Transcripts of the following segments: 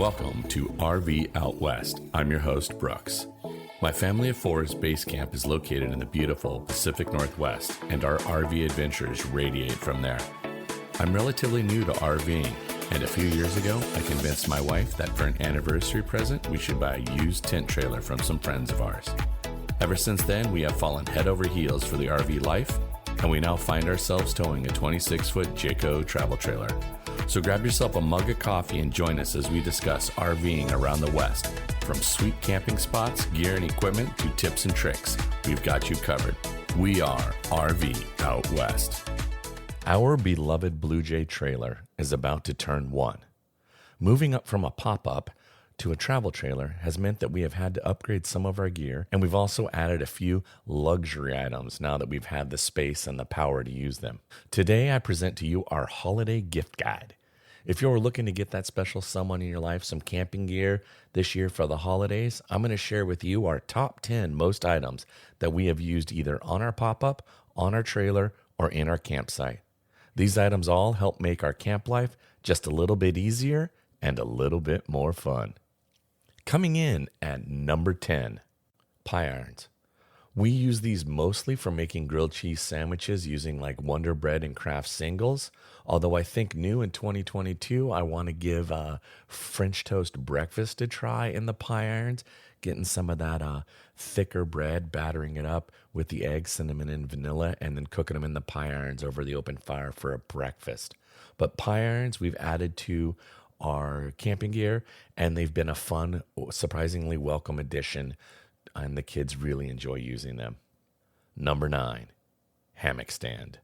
Welcome to RV Out West. I'm your host, Brooks. My family of four's base camp is located in the beautiful Pacific Northwest, and our RV adventures radiate from there. I'm relatively new to RVing, and a few years ago, I convinced my wife that for an anniversary present, we should buy a used tent trailer from some friends of ours. Ever since then, we have fallen head over heels for the RV life, and we now find ourselves towing a 26-foot Jayco travel trailer. So grab yourself a mug of coffee and join us as we discuss RVing around the West. From sweet camping spots, gear and equipment, to tips and tricks, we've got you covered. We are RV Out West. Our beloved Blue Jay trailer is about to turn 1. Moving up from a pop-up to a travel trailer has meant that we have had to upgrade some of our gear, and we've also added a few luxury items now that we've had the space and the power to use them. Today, I present to you our holiday gift guide. If you're looking to get that special someone in your life some camping gear this year for the holidays, I'm going to share with you our top 10 most items that we have used either on our pop-up, on our trailer, or in our campsite. These items all help make our camp life just a little bit easier and a little bit more fun. Coming in at number 10, pie irons. We use these mostly for making grilled cheese sandwiches using like Wonder Bread and Kraft singles. Although I think new in 2022, I want to give French toast breakfast a try in the pie irons, getting some of that thicker bread, battering it up with the eggs, cinnamon, and vanilla, and then cooking them in the pie irons over the open fire for a breakfast. But pie irons we've added to our camping gear, and they've been a fun, surprisingly welcome addition, and the kids really enjoy using them. Number 9, Hammock Stand.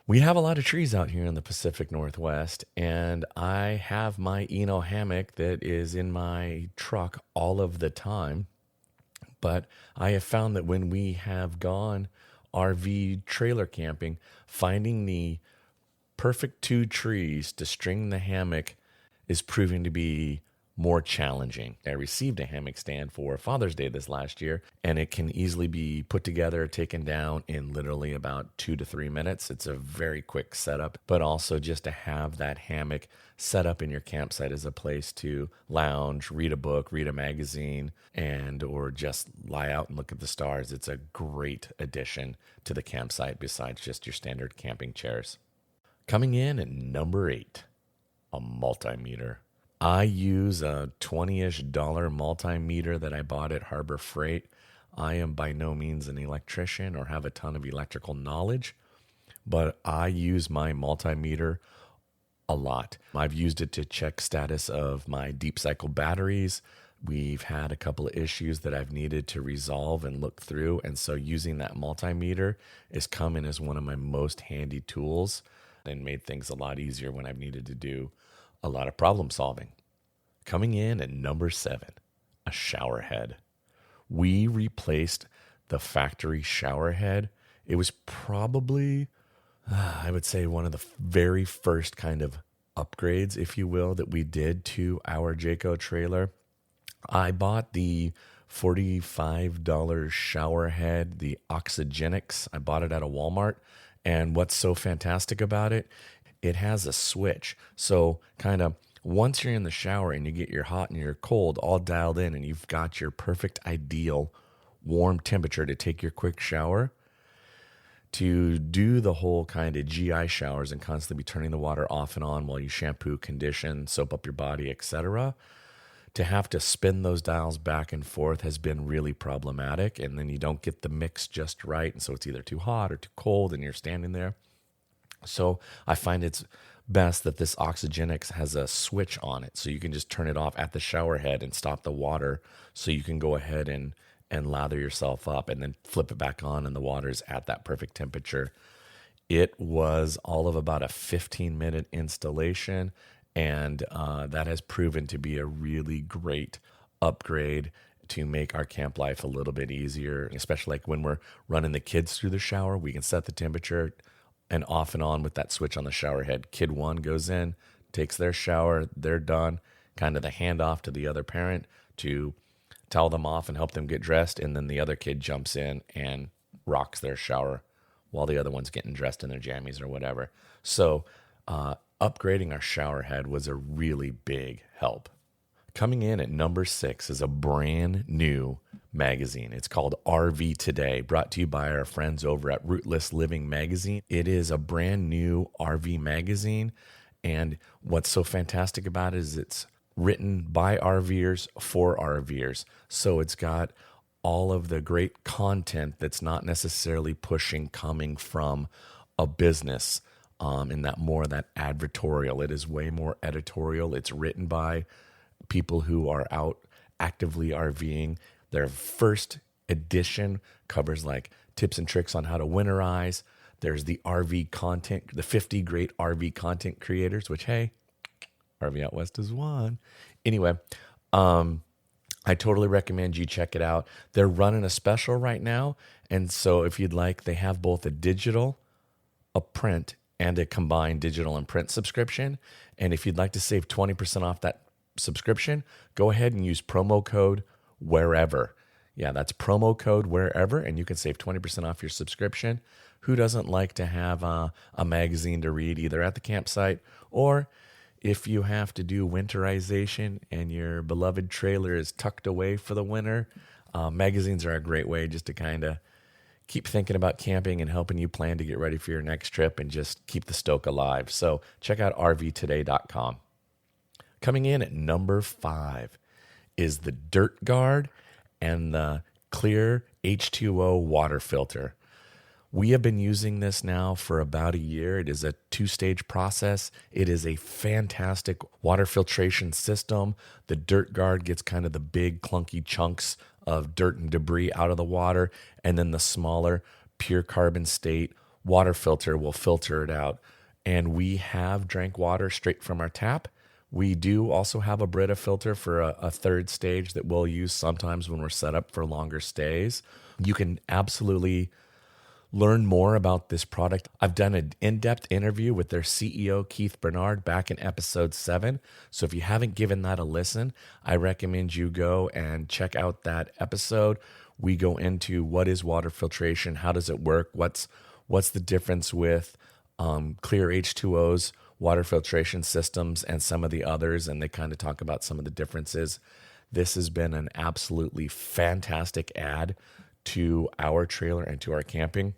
We have a lot of trees out here in the Pacific Northwest, and I have my hammock that is in my truck all of the time. But I have found that when we have gone RV trailer camping, finding the perfect 2 trees to string the hammock is proving to be more challenging. I received a hammock stand for Father's Day this last year, and it can easily be put together, taken down in literally about 2 to 3 minutes. It's a very quick setup, but also just to have that hammock set up in your campsite as a place to lounge, read a book, read a magazine, and or just lie out and look at the stars. It's a great addition to the campsite besides just your standard camping chairs. Coming in at number 8, a multimeter. I use a $20-ish multimeter that I bought at Harbor Freight. I am by no means an electrician or have a ton of electrical knowledge, but I use my multimeter a lot. I've used it to check status of my deep cycle batteries. We've had a couple of issues that I've needed to resolve and look through, and so using that multimeter is coming as one of my most handy tools and made things a lot easier when I've needed to do a lot of problem solving. Coming in at number 7, a shower head. We replaced the factory shower head. It was probably, I would say, one of the very first kind of upgrades, if you will, that we did to our Jayco trailer. I bought the $45 shower head, the Oxygenics. I bought it at a Walmart. And what's so fantastic about it, it has a switch. So kind of once you're in the shower and you get your hot and your cold all dialed in and you've got your perfect ideal warm temperature to take your quick shower, to do the whole kind of GI showers and constantly be turning the water off and on while you shampoo, condition, soap up your body, etc., to have to spin those dials back and forth has been really problematic. And then you don't get the mix just right. And so it's either too hot or too cold and you're standing there. So I find it's best that this Oxygenics has a switch on it. So you can just turn it off at the shower head and stop the water. So you can go ahead and lather yourself up and then flip it back on and the water's at that perfect temperature. It was all of about a 15-minute installation. And that has proven to be a really great upgrade to make our camp life a little bit easier, especially like when we're running the kids through the shower. We can set the temperature and off and on with that switch on the shower head. Kid 1 goes in, takes their shower, they're done, kind of the handoff to the other parent to towel them off and help them get dressed, and then the other kid jumps in and rocks their shower while the other one's getting dressed in their jammies or whatever. So upgrading our shower head was a really big help. Coming in at number 6 is a brand new magazine. It's called RV Today, brought to you by our friends over at Rootless Living Magazine. It is a brand new RV magazine, and what's so fantastic about it is it's written by RVers for RVers. So it's got all of the great content that's not necessarily coming from a business, in that more that advertorial. It is way more editorial. It's written by people who are out actively RVing. Their first edition covers like tips and tricks on how to winterize. There's the RV content, the 50 great RV content creators, which, hey, RV Out West is one. Anyway, I totally recommend you check it out. They're running a special right now. And so if you'd like, they have both a digital, a print, and a combined digital and print subscription. And if you'd like to save 20% off that subscription, go ahead and use promo code wherever. Yeah, that's promo code wherever, and you can save 20% off your subscription. Who doesn't like to have a magazine to read either at the campsite, or if you have to do winterization and your beloved trailer is tucked away for the winter, magazines are a great way just to kind of keep thinking about camping and helping you plan to get ready for your next trip and just keep the stoke alive. So check out rvtoday.com. Coming in at number 5 is the Dirt Guard and the Clear H2O water filter. We have been using this now for about a year. It is a 2-stage process. It is a fantastic water filtration system. The Dirt Guard gets kind of the big clunky chunks of dirt and debris out of the water, and then the smaller pure carbon state water filter will filter it out. And we have drank water straight from our tap. We do also have a Brita filter for a 3rd stage that we'll use sometimes when we're set up for longer stays. You can absolutely learn more about this product. I've done an in-depth interview with their CEO, Keith Bernard, back in episode 7. So if you haven't given that a listen, I recommend you go and check out that episode. We go into what is water filtration, how does it work, what's the difference with Clear H2O's water filtration systems and some of the others, and they kind of talk about some of the differences. This has been an absolutely fantastic add to our trailer and to our camping.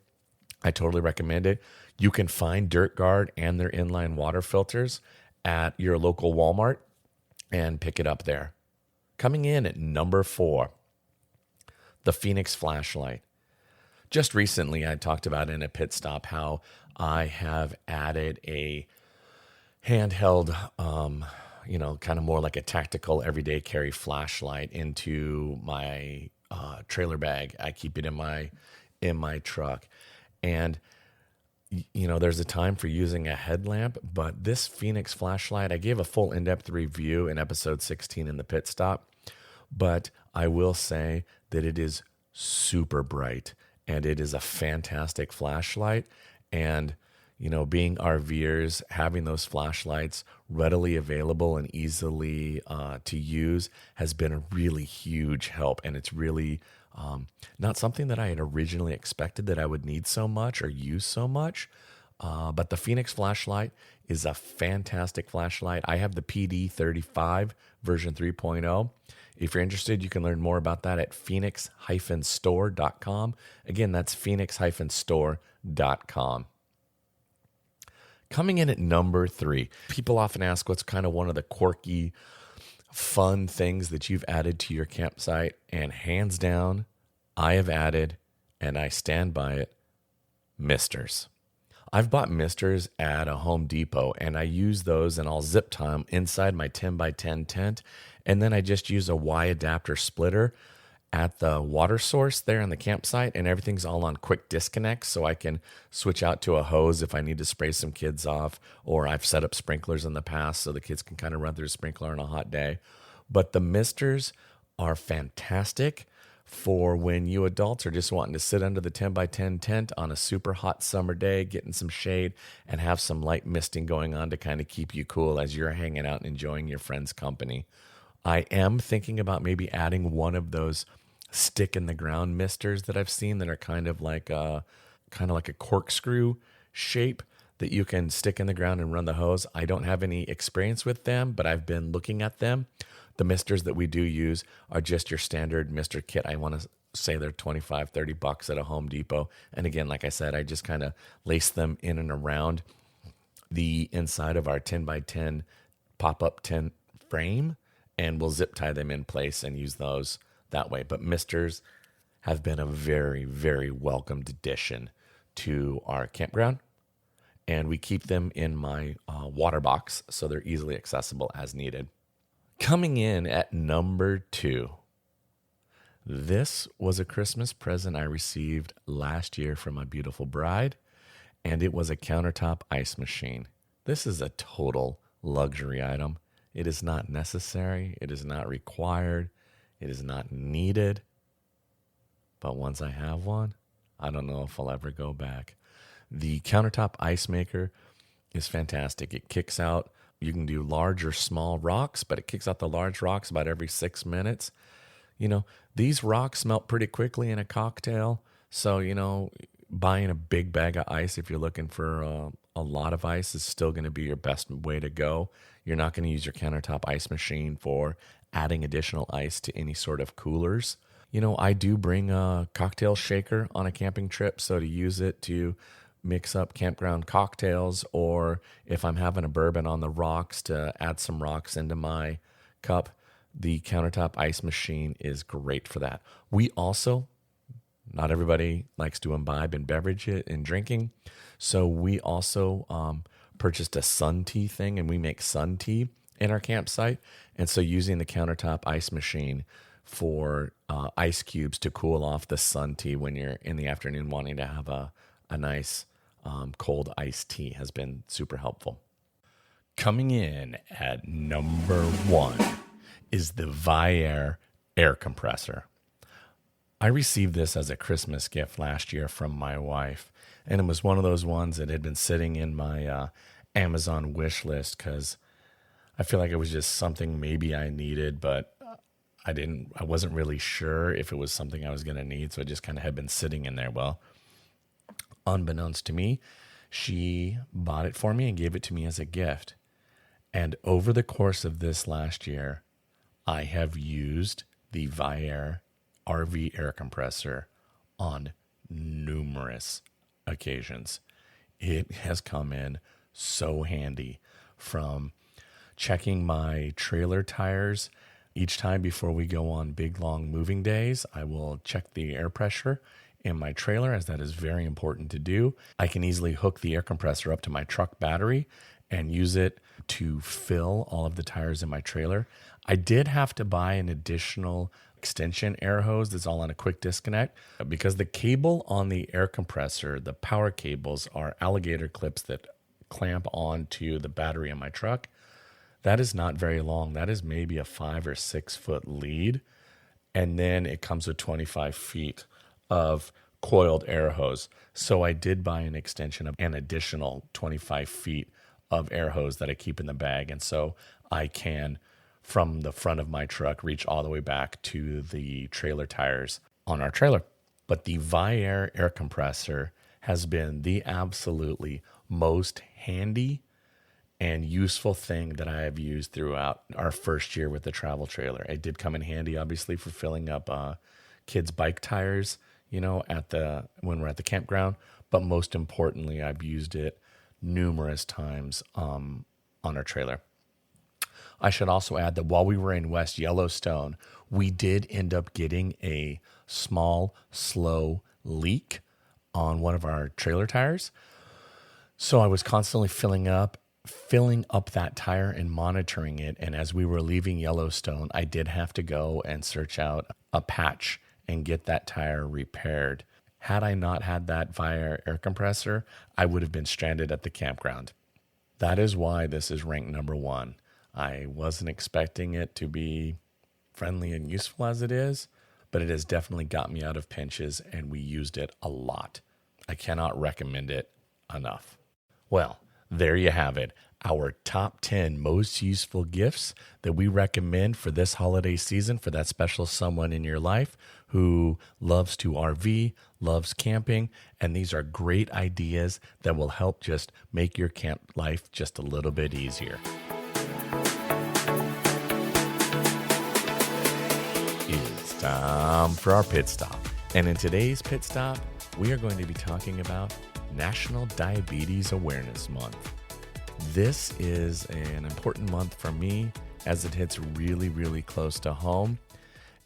I totally recommend it. You can find Dirt Guard and their inline water filters at your local Walmart and pick it up there. Coming in at number 4, the Phoenix flashlight. Just recently, I talked about in a pit stop how I have added a handheld, kind of more like a tactical everyday carry flashlight into my trailer bag. I keep it in my truck. And, there's a time for using a headlamp, but this Phoenix flashlight, I gave a full in-depth review in episode 16 in the pit stop, but I will say that it is super bright and it is a fantastic flashlight. And, being RVers, having those flashlights readily available and easily to use has been a really huge help. And it's really not something that I had originally expected that I would need so much or use so much. But the Phoenix flashlight is a fantastic flashlight. I have the PD35 version 3.0. If you're interested, you can learn more about that at phoenix-store.com. Again, that's phoenix-store.com. Coming in at number 3, people often ask what's kind of one of the quirky, fun things that you've added to your campsite. And hands down, I have added, and I stand by it, misters. I've bought misters at a Home Depot, and I use those, and I'll zip tie them inside my 10x10 tent. And then I just use a Y adapter splitter at the water source there in the campsite, and everything's all on quick disconnects, so I can switch out to a hose if I need to spray some kids off, or I've set up sprinklers in the past so the kids can kind of run through a sprinkler on a hot day. But the misters are fantastic for when you adults are just wanting to sit under the 10x10 tent on a super hot summer day, getting some shade, and have some light misting going on to kind of keep you cool as you're hanging out and enjoying your friends' company. I am thinking about maybe adding one of those stick in the ground misters that I've seen that are kind of like a corkscrew shape that you can stick in the ground and run the hose. I don't have any experience with them, but I've been looking at them. The misters that we do use are just your standard mister kit. I want to say they're $25, $30 at a Home Depot. And again, like I said, I just kind of lace them in and around the inside of our 10x10 pop-up tent frame, and we'll zip tie them in place and use those that way. But misters have been a very, very welcomed addition to our campground, and we keep them in my water box so they're easily accessible as needed. Coming in at number 2, this was a Christmas present I received last year from my beautiful bride, and it was a countertop ice machine. This is a total luxury item. It is not necessary. It is not required. It is not needed. But once I have one, I don't know if I'll ever go back. The Countertop Ice Maker is fantastic. It kicks out, you can do large or small rocks, but it kicks out the large rocks about every 6 minutes. You know, these rocks melt pretty quickly in a cocktail. So, you know, buying a big bag of ice if you're looking for a lot of ice is still going to be your best way to go. You're not going to use your countertop ice machine for adding additional ice to any sort of coolers. You know, I do bring a cocktail shaker on a camping trip, so to use it to mix up campground cocktails, or if I'm having a bourbon on the rocks, to add some rocks into my cup, the countertop ice machine is great for that. We also, not everybody likes to imbibe in beverage and drinking, so we also purchased a sun tea thing, and we make sun tea in our campsite. And so using the countertop ice machine for ice cubes to cool off the sun tea when you're in the afternoon wanting to have a nice cold iced tea has been super helpful. Coming in at number 1 is the Viair Air Compressor. I received this as a Christmas gift last year from my wife, and it was one of those ones that had been sitting in my Amazon wish list because I feel like it was just something maybe I needed, but I wasn't really sure if it was something I was going to need, so it just kind of had been sitting in there. Well, unbeknownst to me, she bought it for me and gave it to me as a gift. And over the course of this last year, I have used the Viair Air Compressor on numerous occasions. It has come in so handy, from checking my trailer tires. Each time before we go on big, long moving days, I will check the air pressure in my trailer, as that is very important to do. I can easily hook the air compressor up to my truck battery and use it to fill all of the tires in my trailer. I did have to buy an additional extension air hose that's all on a quick disconnect, because the cable on the air compressor, the power cables, are alligator clips that clamp onto the battery in my truck. That is not very long. That is maybe a 5 or 6 foot lead. And then it comes with 25 feet of coiled air hose. So I did buy an extension of an additional 25 feet of air hose that I keep in the bag. And so I can, from the front of my truck, reach all the way back to the trailer tires on our trailer. But the Viair Air Compressor has been the absolutely most handy and useful thing that I have used throughout our first year with the travel trailer. It did come in handy, obviously, for filling up kids' bike tires, you know, when we're at the campground. But most importantly, I've used it numerous times on our trailer. I should also add that while we were in West Yellowstone, we did end up getting a small, slow leak on one of our trailer tires. So I was constantly filling up that tire and monitoring it. And as we were leaving Yellowstone, I did have to go and search out a patch and get that tire repaired. Had I not had that Viair air compressor, I would have been stranded at the campground. That is why this is ranked number 1. I wasn't expecting it to be friendly and useful as it is, but it has definitely got me out of pinches, and we used it a lot. I cannot recommend it enough. Well, there you have it, our top 10 most useful gifts that we recommend for this holiday season for that special someone in your life who loves to RV, loves camping, and these are great ideas that will help just make your camp life just a little bit easier. time for our pit stop. And in today's pit stop, we are going to be talking about National Diabetes Awareness Month. This is an important month for me as it hits really, really close to home.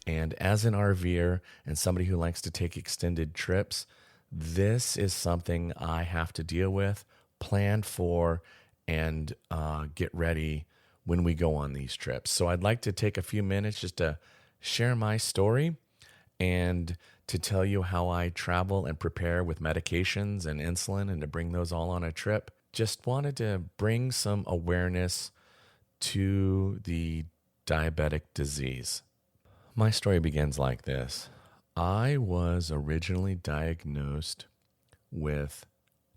And as an RV'er and somebody who likes to take extended trips, this is something I have to deal with, plan for, and get ready when we go on these trips. So I'd like to take a few minutes just to share my story and to tell you how I travel and prepare with medications and insulin and to bring those all on a trip. Just wanted to bring some awareness to the diabetic disease. My story begins like this. I was originally diagnosed with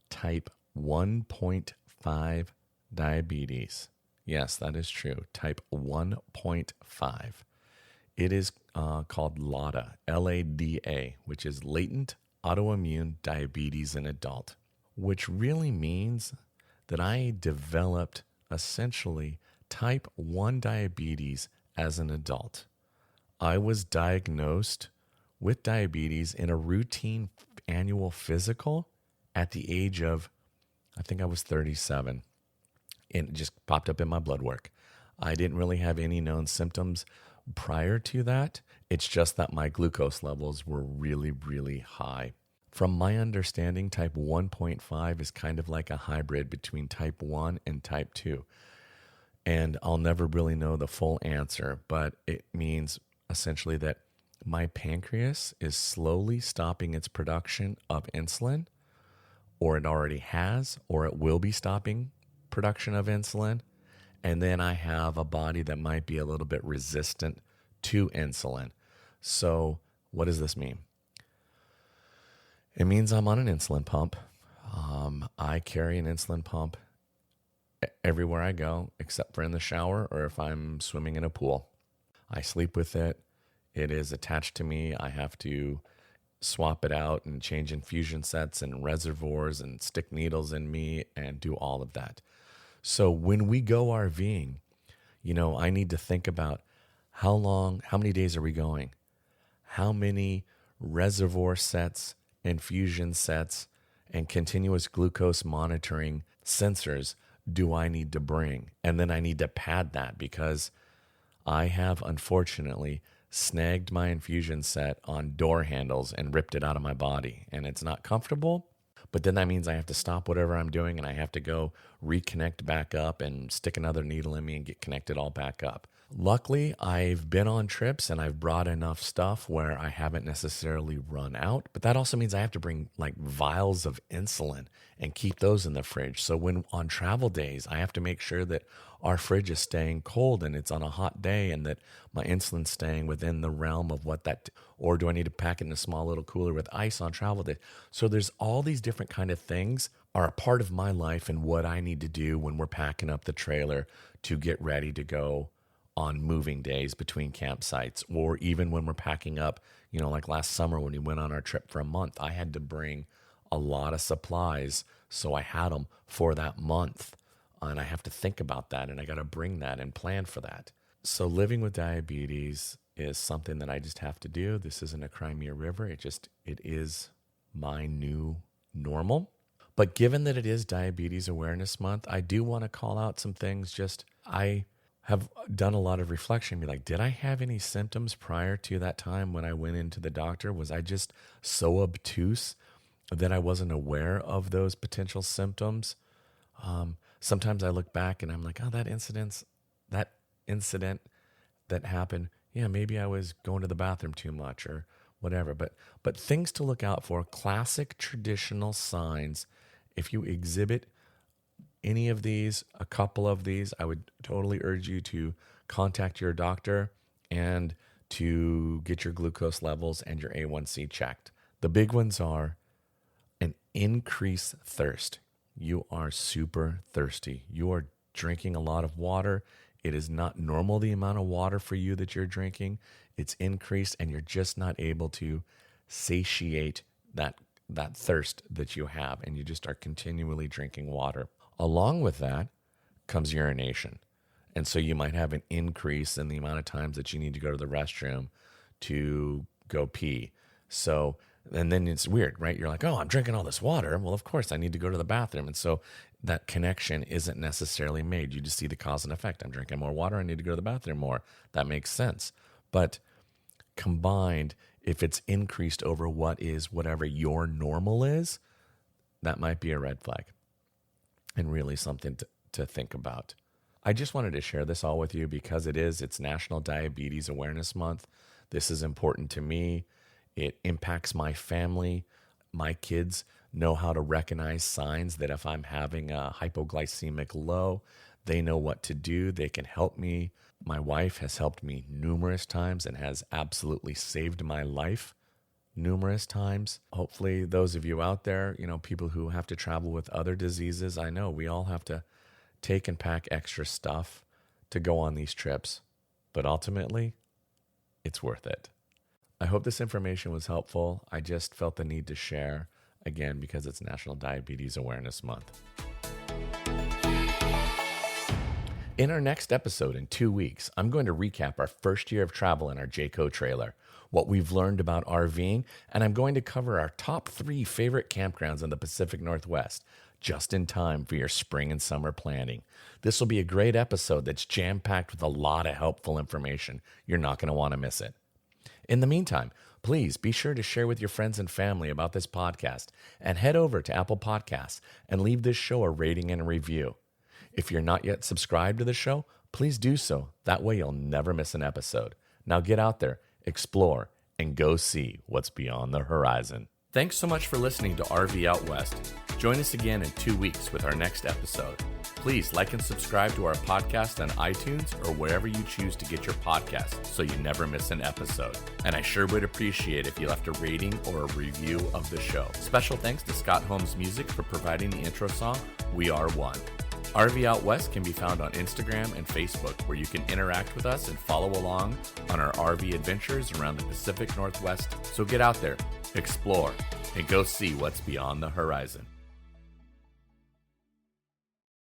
type 1.5 diabetes. Yes, that is true. Type 1.5. It is called LADA, L-A-D-A, which is latent autoimmune diabetes in adult, which really means that I developed essentially type 1 diabetes as an adult. I was diagnosed with diabetes in a routine annual physical at the age of, I think I was 37. And it just popped up in my blood work. I didn't really have any known symptoms prior to that. It's just that my glucose levels were really, really high. From my understanding, type 1.5 is kind of like a hybrid between type 1 and type 2. And I'll never really know the full answer, but it means essentially that my pancreas is slowly stopping its production of insulin, or it already has, or it will be stopping production of insulin. And then I have a body that might be a little bit resistant to insulin. So what does this mean? It means I'm on an insulin pump. I carry an insulin pump everywhere I go, except for in the shower or if I'm swimming in a pool. I sleep with it. It is attached to me. I have to swap it out and change infusion sets and reservoirs and stick needles in me and do all of that. So when we go RVing, I need to think about how many days are we going? How many reservoir sets, infusion sets, and continuous glucose monitoring sensors do I need to bring? And then I need to pad that because I have unfortunately snagged my infusion set on door handles and ripped it out of my body. And it's not comfortable. But then that means I have to stop whatever I'm doing and I have to go reconnect back up and stick another needle in me and get connected all back up. Luckily, I've been on trips and I've brought enough stuff where I haven't necessarily run out. But that also means I have to bring like vials of insulin and keep those in the fridge. So when on travel days, I have to make sure that our fridge is staying cold and it's on a hot day and that my insulin's staying within the realm of what that, or do I need to pack it in a small little cooler with ice on travel day? So there's all these different kind of things are a part of my life and what I need to do when we're packing up the trailer to get ready to go on moving days between campsites, or even when we're packing up, like last summer when we went on our trip for a month, I had to bring a lot of supplies. So I had them for that month. And I have to think about that and I got to bring that and plan for that. So living with diabetes is something that I just have to do. This isn't a Crimea River. It is my new normal. But given that it is Diabetes Awareness Month, I do want to call out some things. I have done a lot of reflection, be like, did I have any symptoms prior to that time when I went into the doctor? Was I just so obtuse that I wasn't aware of those potential symptoms? Sometimes I look back and I'm like, oh, that incident that happened, yeah, maybe I was going to the bathroom too much or whatever. But things to look out for, classic traditional signs. If you exhibit any of these, a couple of these, I would totally urge you to contact your doctor and to get your glucose levels and your A1C checked. The big ones are an increased thirst. You are super thirsty. You are drinking a lot of water. It is not normal, the amount of water for you that you're drinking. It's increased and you're just not able to satiate that thirst that you have, and you just are continually drinking water. Along with that comes urination. And so you might have an increase in the amount of times that you need to go to the restroom to go pee. So, and then it's weird, right? You're like, oh, I'm drinking all this water. Well, of course I need to go to the bathroom. And so that connection isn't necessarily made. You just see the cause and effect. I'm drinking more water. I need to go to the bathroom more. That makes sense. But combined, if it's increased over what is whatever your normal is, that might be a red flag and really something to think about. I just wanted to share this all with you because it's National Diabetes Awareness Month. This is important to me. It impacts my family. My kids know how to recognize signs that if I'm having a hypoglycemic low, they know what to do. They can help me. My wife has helped me numerous times and has absolutely saved my life numerous times. Hopefully those of you out there, people who have to travel with other diseases, I know we all have to take and pack extra stuff to go on these trips, but ultimately it's worth it. I hope this information was helpful. I just felt the need to share, again, because it's National Diabetes Awareness Month. In our next episode in 2 weeks, I'm going to recap our first year of travel in our Jayco trailer, what we've learned about RVing, and I'm going to cover our top 3 favorite campgrounds in the Pacific Northwest, just in time for your spring and summer planning. This will be a great episode that's jam-packed with a lot of helpful information. You're not going to want to miss it. In the meantime, please be sure to share with your friends and family about this podcast and head over to Apple Podcasts and leave this show a rating and a review. If you're not yet subscribed to the show, please do so. That way you'll never miss an episode. Now get out there, explore, and go see what's beyond the horizon. Thanks so much for listening to RV Out West. Join us again in 2 weeks with our next episode. Please like and subscribe to our podcast on iTunes or wherever you choose to get your podcasts so you never miss an episode. And I sure would appreciate if you left a rating or a review of the show. Special thanks to Scott Holmes Music for providing the intro song, We Are One. RV Out West can be found on Instagram and Facebook, where you can interact with us and follow along on our RV adventures around the Pacific Northwest. So get out there, explore, and go see what's beyond the horizon.